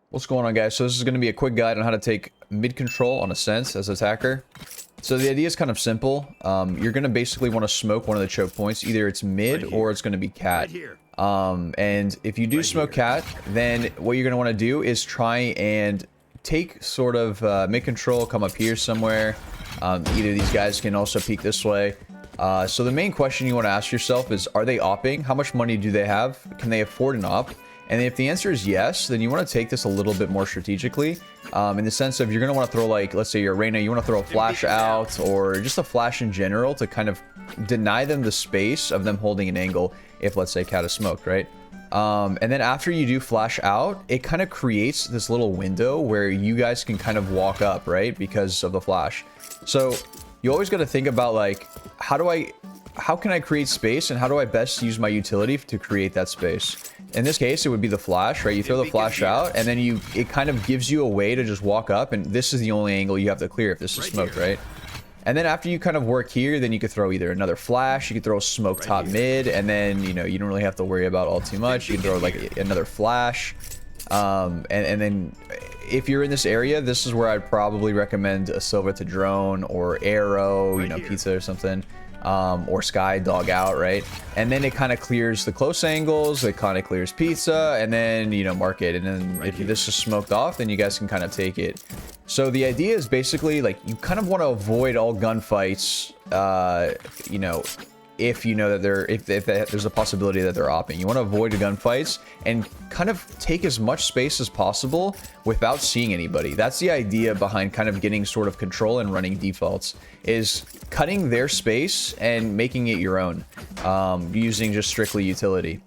What's going on, guys? So this is going to be a quick guide on how to take mid control on Ascent as attacker. So the idea is kind of simple. You're going to basically want to smoke one of the choke points. Either it's mid or it's going to be cat. And if you do smoke cat, then what you're going to want to do is try and take sort of mid control, come up here somewhere. Either of these guys can also peek this way. So the main question you want to ask yourself is, are they opping? How much money do they have? Can they afford an op? And if the answer is yes, then you want to take this a little bit more strategically, in the sense of you're going to want to throw, like, let's say you're Reyna, you want to throw a flash out or just a flash in general to kind of deny them the space of them holding an angle if, let's say, cat is smoked, right? And then after you do flash out, it kind of creates this little window where you guys can kind of walk up, right? Because of the flash. So you always got to think about, like, how can I create space and how do I best use my utility to create that space? In this case, it would be the flash, right? You throw the flash out and then it kind of gives you a way to just walk up, and this is the only angle you have to clear if this is smoked, right? And then after you kind of work here, then you could throw either another flash, you could throw a smoke top mid, and then, you know, you don't really have to worry about all too much. You can throw like another flash. And then if you're in this area, this is where I'd probably recommend a Silva to drone or arrow, you know, pizza or something. Or sky dog out, right? And then it kind of clears the close angles, it kind of clears pizza, and then, you know, mark it. And then if this is smoked off, then you guys can kind of take it. So the idea is basically, like, you kind of want to avoid all gunfights, you know, if you know that if there's a possibility that they're opping. You want to avoid the gunfights and kind of take as much space as possible without seeing anybody. That's the idea behind kind of getting sort of control and running defaults, is cutting their space and making it your own, using just strictly utility.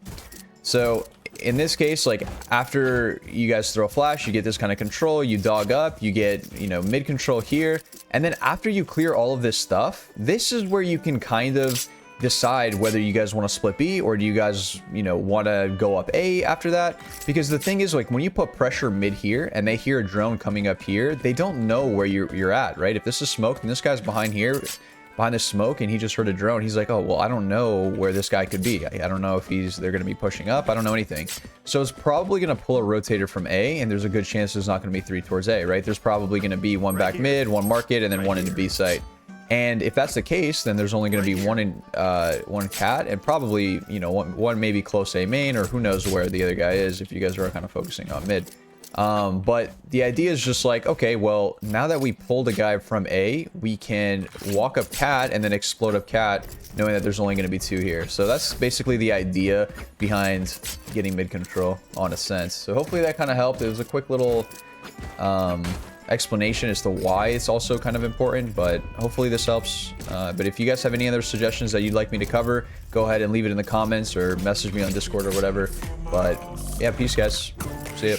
So in this case, like, after you guys throw a flash, you get this kind of control, you dog up, you get, you know, mid control here, and then after you clear all of this stuff, this is where you can kind of decide whether you guys want to split B or do you guys, you know, want to go up A after that. Because the thing is, like, when you put pressure mid here and they hear a drone coming up here, they don't know where you're at, right? If this is smoked and this guy's behind here, behind the smoke, and he just heard a drone, he's like, oh, well, I don't know where this guy could be. I don't know if they're going to be pushing up. I don't know anything. So it's probably going to pull a rotator from A, and there's a good chance there's not going to be 3 towards A, right? There's probably going to be one back mid, one market, and then one into B site. And if that's the case, then there's only going to be one cat, and probably, you know, one maybe close A main, or who knows where the other guy is if you guys are kind of focusing on mid. But the idea is just like, okay, well, now that we pulled a guy from A, we can walk up cat and then explode up cat, knowing that there's only going to be 2 here. So that's basically the idea behind getting mid control on Ascent. So hopefully that kind of helped. It was a quick little explanation as to why it's also kind of important, but hopefully this helps. But if you guys have any other suggestions that you'd like me to cover, go ahead and leave it in the comments or message me on Discord or whatever. But yeah, peace, guys. See ya.